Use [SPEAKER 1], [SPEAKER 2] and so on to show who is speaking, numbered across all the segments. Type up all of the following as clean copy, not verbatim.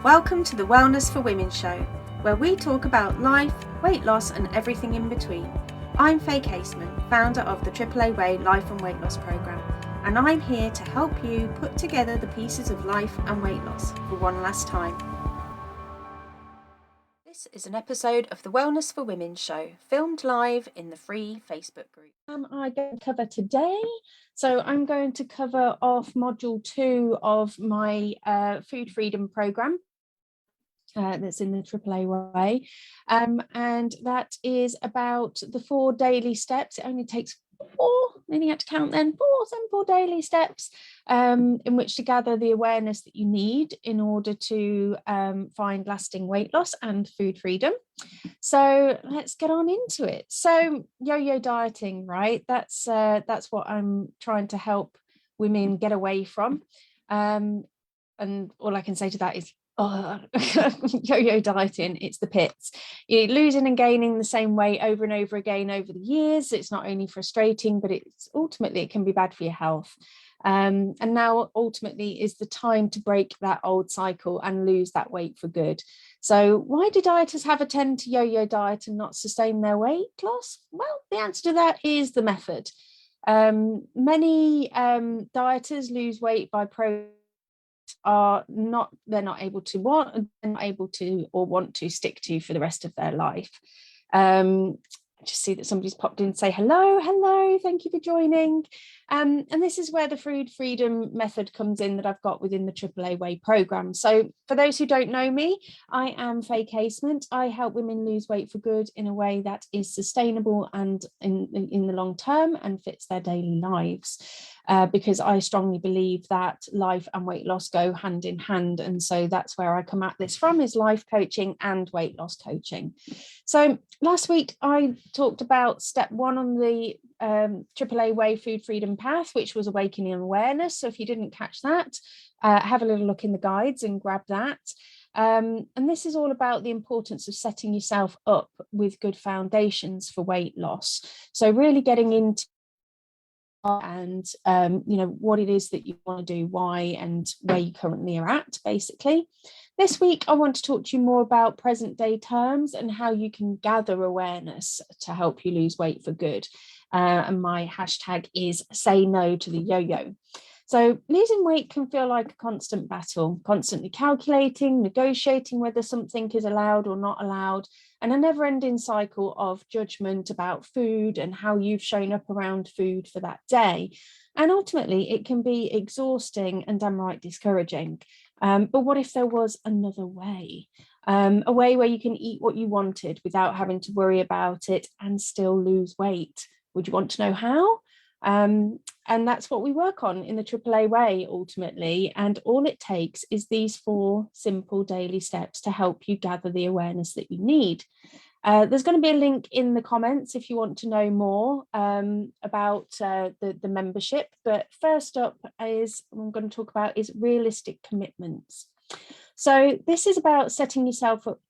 [SPEAKER 1] Welcome to the Wellness for Women show, where we talk about life, weight loss and everything in between. I'm Faye Caseman, founder of the AAA Way Life and Weight Loss Programme, and I'm here to help you put together the pieces of life and weight loss for one last time. This is an episode of the Wellness for Women show, filmed live in the free Facebook group. I'm going to cover today. So I'm going to cover off module 2 of my food freedom programme. That's in the AAA Way, and that is about the 4 daily steps. It only takes 4, then you had to count then, 4 daily steps in which to gather the awareness that you need in order to find lasting weight loss and food freedom. So let's get on into it. So yo-yo dieting, right? That's what I'm trying to help women get away from. And all I can say to that is, yo-yo dieting, it's the pits. You're losing and gaining the same weight over and over again over the years. It's not only frustrating, but it's ultimately it can be bad for your health. And now ultimately is the time to break that old cycle and lose that weight for good. So why do dieters have a tend to yo-yo diet and not sustain their weight loss? Well, the answer to that is the method. Many dieters lose weight by they're not able to or want to stick to for the rest of their life. I just see that somebody's popped in and say hello, thank you for joining. And this is where the food freedom method comes in that I've got within the AAA Way programme. So for those who don't know me, I am Faye Casement. I help women lose weight for good in a way that is sustainable and in the long term and fits their daily lives. Because I strongly believe that life and weight loss go hand in hand. And so that's where I come at this from, is life coaching and weight loss coaching. So last week I talked about step 1 on the AAA Way food freedom path, which was awakening awareness. So if you didn't catch that, have a little look in the guides and grab that. And this is all about the importance of setting yourself up with good foundations for weight loss. So really getting into and what it is that you want to do, why, and where you currently are at, basically. This week I want to talk to you more about present day terms and how you can gather awareness to help you lose weight for good. And my hashtag is say no to the yo-yo. So losing weight can feel like a constant battle, constantly calculating, negotiating whether something is allowed or not allowed, and a never-ending cycle of judgment about food and how you've shown up around food for that day. And ultimately, it can be exhausting and downright discouraging. But what if there was another way? A way where you can eat what you wanted without having to worry about it and still lose weight? Would you want to know how? And that's what we work on in the AAA Way ultimately. And all it takes is these 4 simple daily steps to help you gather the awareness that you need. There's going to be a link in the comments if you want to know more about the membership. But first up is I'm going to talk about is realistic commitments. So this is about setting yourself up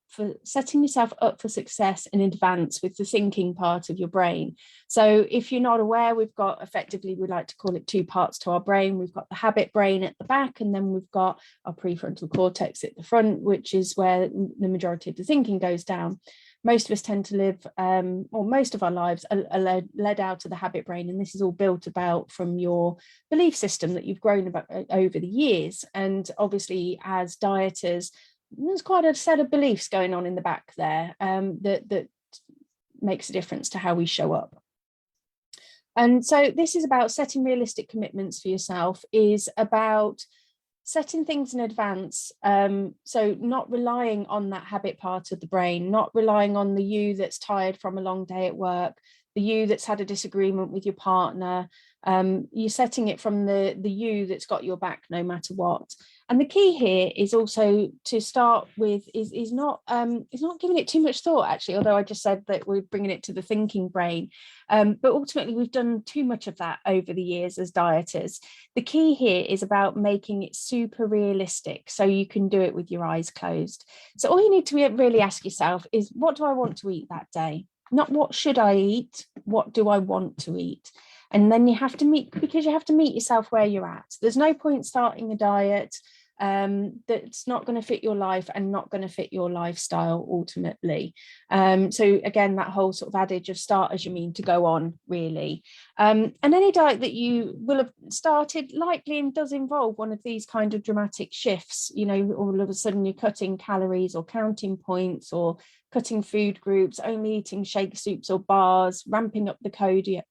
[SPEAKER 1] for success in advance with the thinking part of your brain. So if you're not aware, we've got effectively, we like to call it 2 parts to our brain. We've got the habit brain at the back, and then we've got our prefrontal cortex at the front, which is where the majority of the thinking goes down. Most of us tend to live, or most of our lives are led out of the habit brain. And this is all built about from your belief system that you've grown about over the years. And obviously as dieters, there's quite a set of beliefs going on in the back there that makes a difference to how we show up. And so this is about setting realistic commitments for yourself, is about setting things in advance. So not relying on that habit part of the brain, not relying on the you that's tired from a long day at work, the you that's had a disagreement with your partner. You're setting it from the you that's got your back no matter what. And the key here is also to start with is not giving it too much thought, actually, although I just said that we're bringing it to the thinking brain. But ultimately, we've done too much of that over the years as dieters. The key here is about making it super realistic so you can do it with your eyes closed. So all you need to really ask yourself is, what do I want to eat that day? Not what should I eat? What do I want to eat? And then you have to meet yourself where you're at. There's no point starting a diet that's not going to fit your life and not going to fit your lifestyle ultimately. So again, that whole sort of adage of start as you mean to go on, really. And any diet that you will have started likely and does involve one of these kind of dramatic shifts. You know, all of a sudden you're cutting calories or counting points or cutting food groups, only eating shake soups or bars, ramping up the cardio.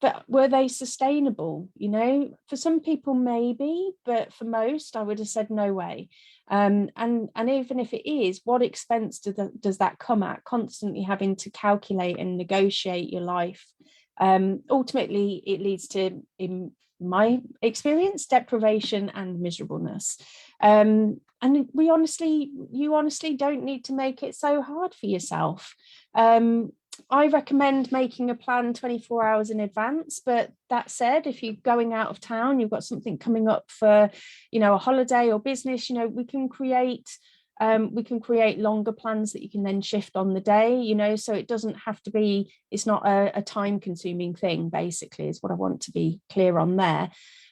[SPEAKER 1] But were they sustainable? You know, for some people maybe, but for most I would have said no way. And even if it is, what expense does that come at, constantly having to calculate and negotiate your life? Ultimately it leads to, in my experience, deprivation and miserableness. And you honestly don't need to make it so hard for yourself. I recommend making a plan 24 hours in advance, but that said, if you're going out of town, you've got something coming up for, you know, a holiday or business, you know, we can create longer plans that you can then shift on the day, you know, so it doesn't have to be, it's not a time consuming thing, basically, is what I want to be clear on there.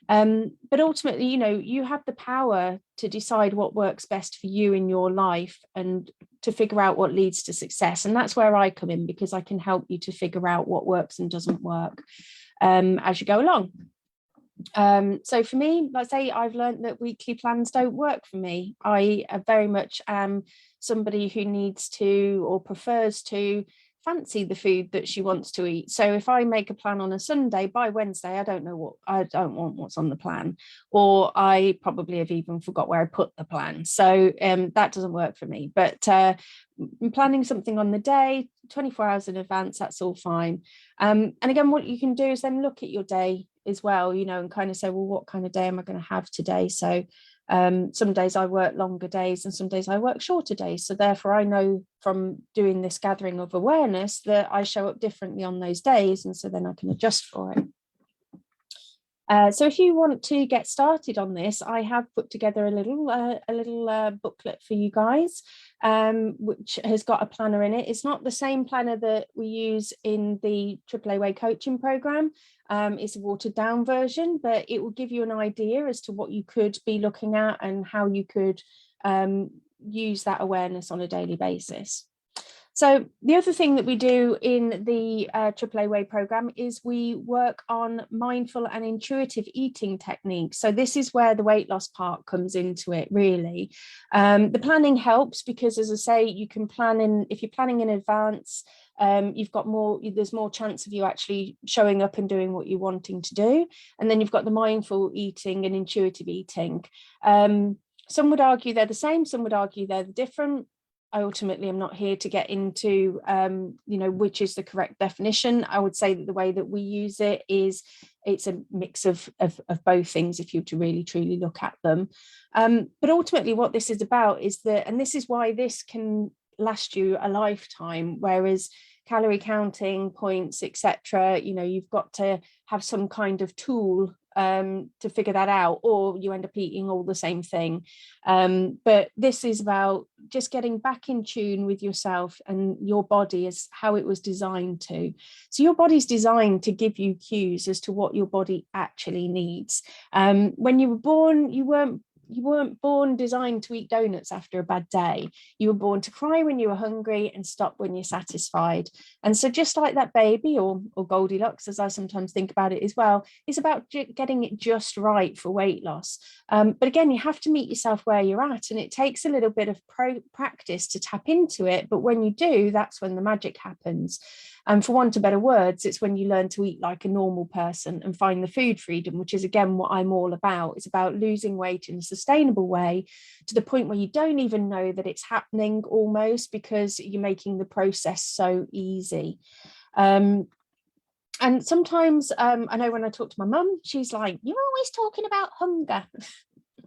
[SPEAKER 1] But ultimately, you know, you have the power to decide what works best for you in your life and to figure out what leads to success. And that's where I come in, because I can help you to figure out what works and doesn't work as you go along. So for me, like I say, I've learned that weekly plans don't work for me. I very much am somebody who needs to or prefers to fancy the food that she wants to eat. So if I make a plan on a Sunday, by Wednesday I don't want what's on the plan, or I probably have even forgot where I put the plan. So that doesn't work for me. But planning something on the day 24 hours in advance, that's all fine. And again, what you can do is then look at your day as well, you know, and kind of say, well, what kind of day am I going to have today? So some days I work longer days and some days I work shorter days. So therefore I know from doing this gathering of awareness that I show up differently on those days. And so then I can adjust for it. So if you want to get started on this, I have put together a little booklet for you guys, which has got a planner in it. It's not the same planner that we use in the AAA Way coaching program. It's a watered down version, but it will give you an idea as to what you could be looking at and how you could use that awareness on a daily basis. So the other thing that we do in the AAA Way program is we work on mindful and intuitive eating techniques. So this is where the weight loss part comes into it, really. The planning helps because, as I say, you can plan in, if you're planning in advance, there's more chance of you actually showing up and doing what you're wanting to do. And then you've got the mindful eating and intuitive eating. Some would argue they're the same, some would argue they're different. I ultimately am not here to get into, you know, which is the correct definition. I would say that the way that we use it is it's a mix of both things if you were to really truly look at them. But ultimately what this is about is that, and this is why this can last you a lifetime, whereas calorie counting, points, etc., you know, you've got to have some kind of tool to figure that out, or you end up eating all the same thing. But this is about just getting back in tune with yourself and your body as how it was designed to. So your body's designed to give you cues as to what your body actually needs. When you were born, you weren't born designed to eat donuts after a bad day. You were born to cry when you were hungry and stop when you're satisfied. And so just like that baby, or Goldilocks, as I sometimes think about it as well, is about getting it just right for weight loss. But again, you have to meet yourself where you're at, and it takes a little bit of practice to tap into it. But when you do, that's when the magic happens. And for want of better words, it's when you learn to eat like a normal person and find the food freedom, which is, again, what I'm all about. It's about losing weight in a sustainable way to the point where you don't even know that it's happening, almost, because you're making the process so easy. And sometimes I know when I talk to my mum, she's like, you're always talking about hunger.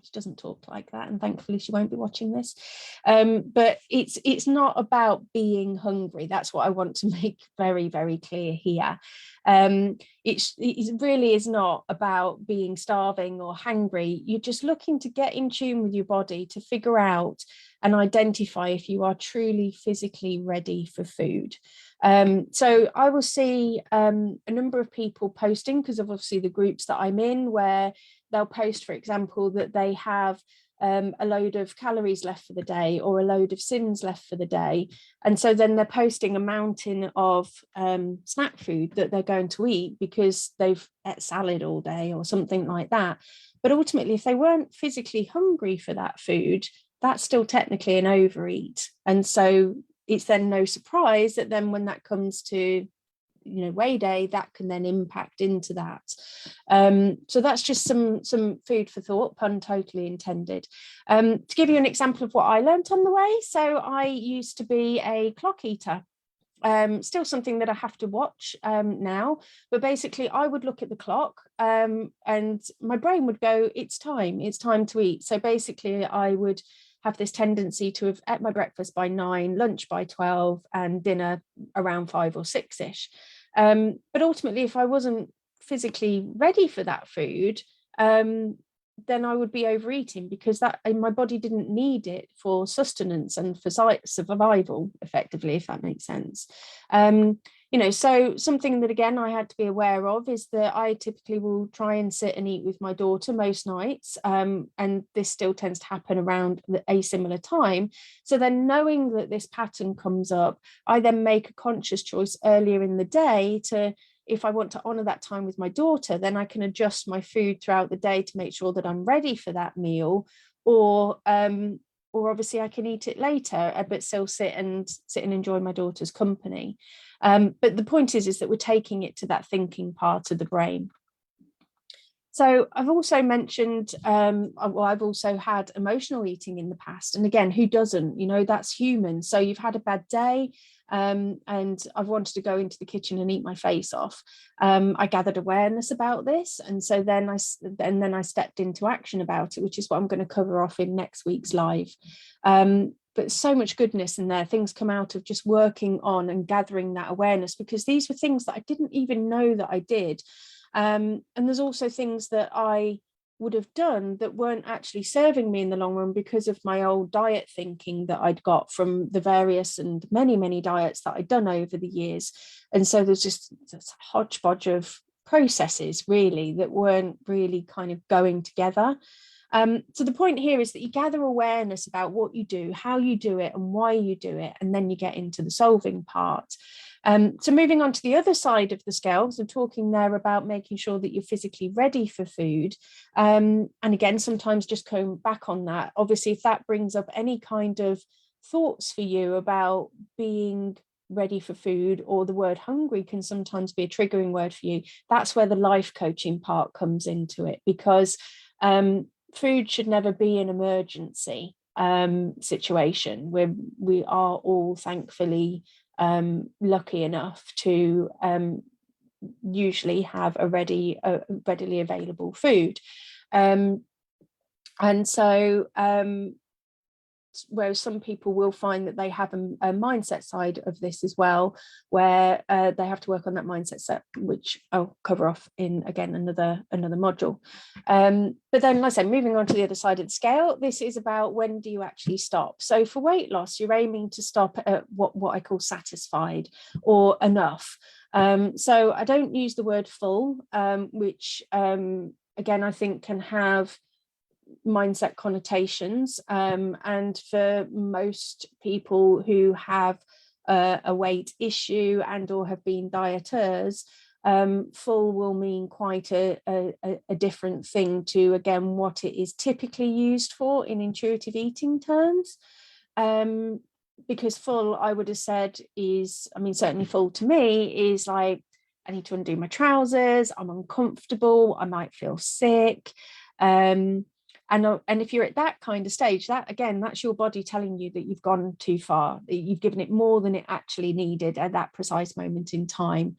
[SPEAKER 1] She doesn't talk like that, and thankfully she won't be watching this. But it's not about being hungry. That's what I want to make very, very clear here. It really is not about being starving or hangry. You're just looking to get in tune with your body to figure out and identify if you are truly physically ready for food. So I will see a number of people posting, because of obviously the groups that I'm in, where they'll post, for example, that they have a load of calories left for the day or a load of sins left for the day. And so then they're posting a mountain of snack food that they're going to eat because they've ate salad all day or something like that. But ultimately, if they weren't physically hungry for that food, that's still technically an overeat. And so it's then no surprise that then when that comes to weigh day, that can then impact into that. So that's just some food for thought, pun totally intended. To give you an example of what I learned on the way, so I used to be a clock eater. Still something that I have to watch now, but basically I would look at the clock and my brain would go, it's time to eat. So basically I would have this tendency to have ate my breakfast by 9, lunch by 12, and dinner around 5 or 6ish. But ultimately, if I wasn't physically ready for that food, then I would be overeating because my body didn't need it for sustenance and for survival, effectively, if that makes sense. So something that, again, I had to be aware of is that I typically will try and sit and eat with my daughter most nights. And this still tends to happen around a similar time. So then knowing that this pattern comes up, I then make a conscious choice earlier in the day to, if I want to honor that time with my daughter, then I can adjust my food throughout the day to make sure that I'm ready for that meal, or obviously I can eat it later, but still sit and enjoy my daughter's company. But the point is that we're taking it to that thinking part of the brain. So I've also mentioned, I've also had emotional eating in the past. And again, who doesn't? That's human. So you've had a bad day and I've wanted to go into the kitchen and eat my face off. I gathered awareness about this. And so then I stepped into action about it, which is what I'm going to cover off in next week's live. But so much goodness in there. Things come out of just working on and gathering that awareness, because these were things that I didn't even know that I did. And there's also things that I would have done that weren't actually serving me in the long run because of my old diet thinking that I'd got from the various and many, many diets that I'd done over the years. And so there's just this hodgepodge of processes really that weren't really kind of going together. So the point here is that you gather awareness about what you do, how you do it, and why you do it, and then you get into the solving part. So moving on to the other side of the scale, so talking there about making sure that you're physically ready for food. And again, sometimes just going back on that, obviously, if that brings up any kind of thoughts for you about being ready for food, or the word hungry can sometimes be a triggering word for you, that's where the life coaching part comes into it, because food should never be an emergency situation. We are all thankfully lucky enough to usually have a readily available food, and so whereas some people will find that they have a mindset side of this as well, where they have to work on that mindset set, which I'll cover off in, again, another module. But then, like I said, moving on to the other side of the scale, this is about when do you actually stop. So for weight loss, you're aiming to stop at what I call satisfied or enough. So I don't use the word full, which again, I think can have mindset connotations, and for most people who have a weight issue and or have been dieters, full will mean quite a different thing to, again, what it is typically used for in intuitive eating terms. Because full, I would have said, is, I mean, certainly full to me is like, I need to undo my trousers, I'm uncomfortable, I might feel sick. And if you're at that kind of stage, that, again, that's your body telling you that you've gone too far, that you've given it more than it actually needed at that precise moment in time.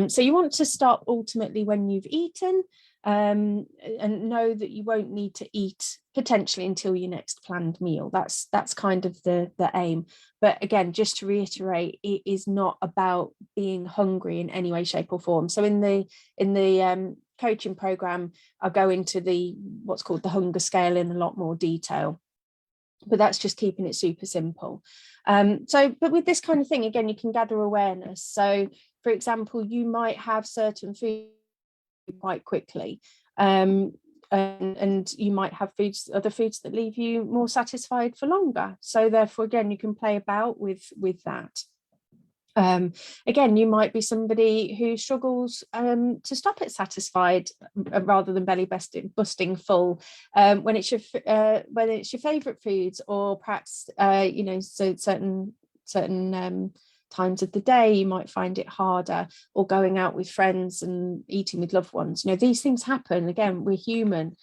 [SPEAKER 1] So you want to stop ultimately when you've eaten, and know that you won't need to eat potentially until your next planned meal. That's kind of the aim. But again, just to reiterate, it is not about being hungry in any way, shape, or form. So in the coaching program, I'll go into what's called the hunger scale in a lot more detail, but that's just keeping it super simple. But with this kind of thing, again, you can gather awareness. So for example, you might have certain food quite quickly, and you might have other foods that leave you more satisfied for longer. So therefore, again, you can play about with that. Again, you might be somebody who struggles to stop at satisfied rather than belly busting full when it's your favorite foods, or perhaps so certain times of the day you might find it harder, or going out with friends and eating with loved ones. These things happen. Again, we're human.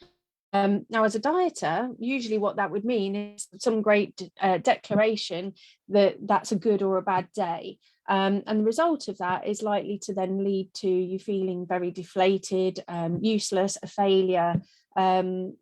[SPEAKER 1] Now, as a dieter, usually what that would mean is some great declaration that that's a good or a bad day. And the result of that is likely to then lead to you feeling very deflated, useless, a failure. And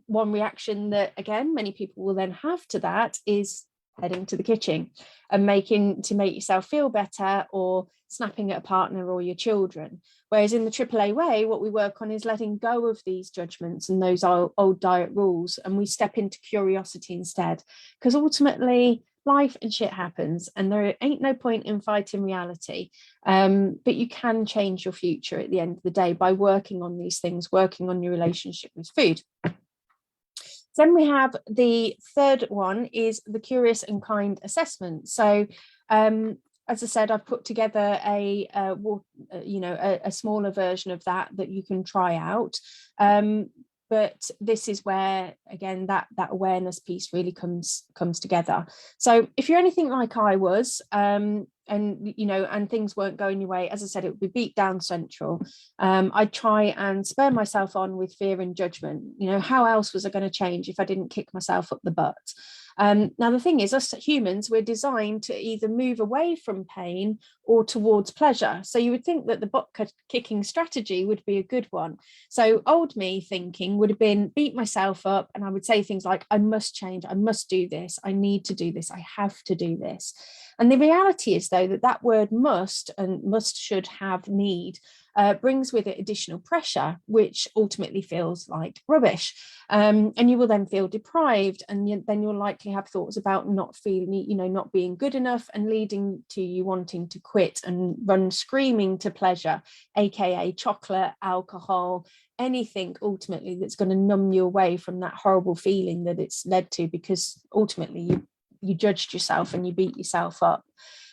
[SPEAKER 1] one reaction that, again, many people will then have to that is heading to the kitchen and make yourself feel better, or snapping at a partner or your children. Whereas in the AAA way, what we work on is letting go of these judgments and those old diet rules, and we step into curiosity instead. Because ultimately, life and shit happens, and there ain't no point in fighting reality. But you can change your future at the end of the day by working on these things, working on your relationship with food. Then we have the third one, is the curious and kind assessment. So as I said, I've put together a smaller version of that you can try out. But this is where, again, that awareness piece really comes together. So if you're anything like I was, and things weren't going your way, as I said, it would be beat down central. I'd try and spur myself on with fear and judgment. How else was I going to change if I didn't kick myself up the butt? Now, the thing is, us humans, we're designed to either move away from pain or towards pleasure. So you would think that the butt kicking strategy would be a good one. So old me thinking would have been beat myself up, and I would say things like, I must change, I must do this, I need to do this, I have to do this. And the reality is, though, that word must, and must, should, have, need, brings with it additional pressure, which ultimately feels like rubbish. And you will then feel deprived, and then you'll likely have thoughts about not being good enough, and leading to you wanting to quit and run screaming to pleasure, aka chocolate, alcohol, anything ultimately that's going to numb you away from that horrible feeling that it's led to, because ultimately you judged yourself and you beat yourself up.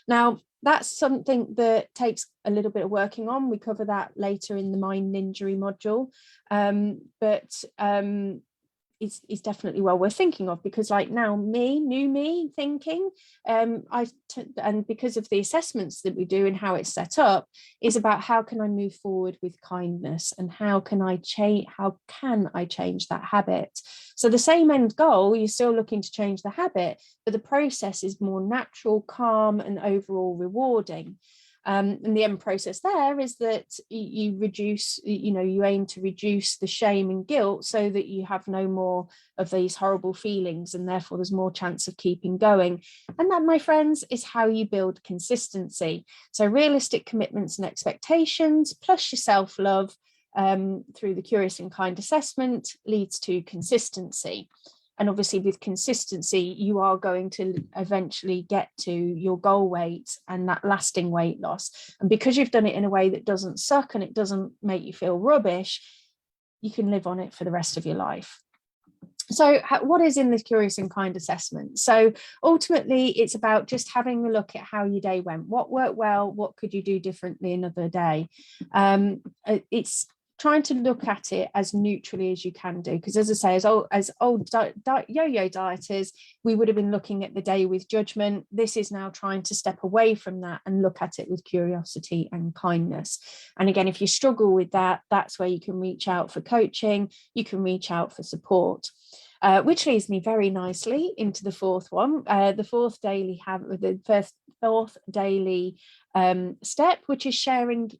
[SPEAKER 1] Now, that's something that takes a little bit of working on. We cover that later in the mind injury module. But is definitely well worth thinking of, because like now new me thinking, and because of the assessments that we do and how it's set up, is about how can I move forward with kindness, and how can I change that habit. So the same end goal, you're still looking to change the habit, but the process is more natural, calm, and overall rewarding. And the end process there is that you reduce, you aim to reduce the shame and guilt, so that you have no more of these horrible feelings, and therefore there's more chance of keeping going. And that, my friends, is how you build consistency. So realistic commitments and expectations plus your self-love through the curious and kind assessment leads to consistency. And obviously with consistency, you are going to eventually get to your goal weight and that lasting weight loss. And because you've done it in a way that doesn't suck and it doesn't make you feel rubbish, you can live on it for the rest of your life. So what is in this curious and kind assessment? So ultimately, it's about just having a look at how your day went. What worked well? What could you do differently another day? It's trying to look at it as neutrally as you can do, because as I say, as old yo-yo dieters, we would have been looking at the day with judgment. This is now trying to step away from that and look at it with curiosity and kindness. And again, if you struggle with that, that's where you can reach out for coaching, you can reach out for support. Which leads me very nicely into the fourth one, the fourth daily step, which is sharing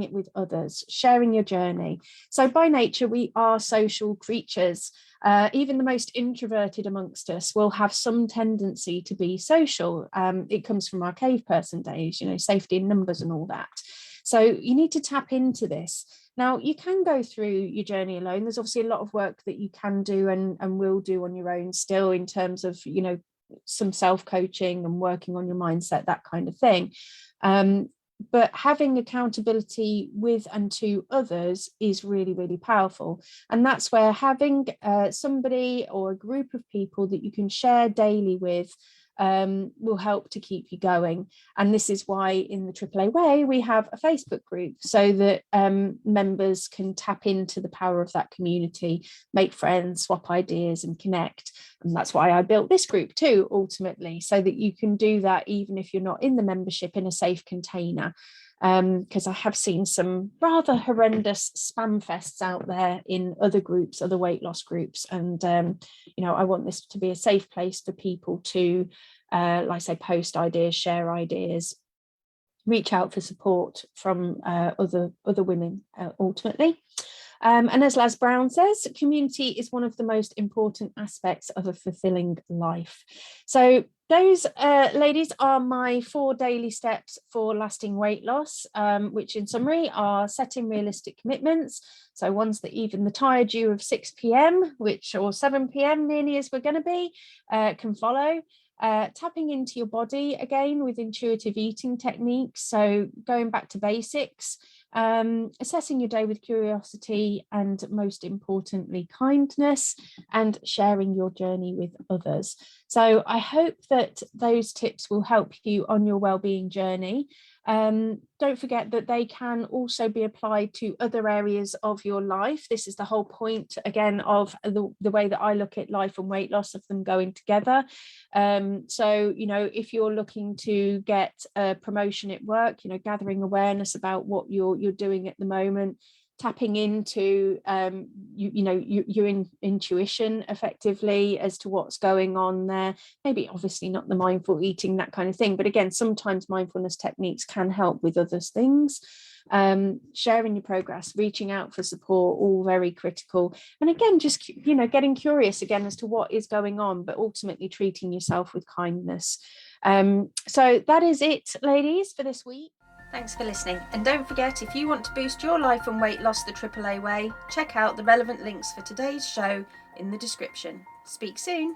[SPEAKER 1] it with others, sharing your journey. So by nature, we are social creatures. Even the most introverted amongst us will have some tendency to be social. It comes from our cave person days, safety in numbers and all that. So you need to tap into this. Now, you can go through your journey alone. There's obviously a lot of work that you can do and will do on your own still, in terms of, some self-coaching and working on your mindset, that kind of thing. But having accountability with and to others is really, really powerful. And that's where having somebody or a group of people that you can share daily with will help to keep you going. And this is why in the AAA Way, we have a Facebook group so that members can tap into the power of that community, make friends, swap ideas and connect. And that's why I built this group too, ultimately, so that you can do that even if you're not in the membership, in a safe container. Because I have seen some rather horrendous spam fests out there in other groups, other weight loss groups. And, I want this to be a safe place for people to, like I say, post ideas, share ideas, reach out for support from other women ultimately. And as Les Brown says, community is one of the most important aspects of a fulfilling life. So those, ladies, are my 4 daily steps for lasting weight loss, which in summary are setting realistic commitments. So ones that even the tired you of 6 p.m, or 7 p.m, nearly as we're going to be, can follow. Tapping into your body again with intuitive eating techniques. So going back to basics, assessing your day with curiosity, and most importantly, kindness, and sharing your journey with others. So I hope that those tips will help you on your wellbeing journey. Don't forget that they can also be applied to other areas of your life. This is the whole point, again, of the way that I look at life and weight loss, of them going together. So, if you're looking to get a promotion at work, gathering awareness about what you're doing at the moment, tapping into your intuition effectively as to what's going on there. Maybe obviously not the mindful eating, that kind of thing, but again, sometimes mindfulness techniques can help with other things. Sharing your progress, reaching out for support, all very critical. And again, just getting curious again as to what is going on, but ultimately treating yourself with kindness. So that is it, ladies, for this week. Thanks for listening, and don't forget, if you want to boost your life and weight loss the AAA way, check out the relevant links for today's show in the description. Speak soon.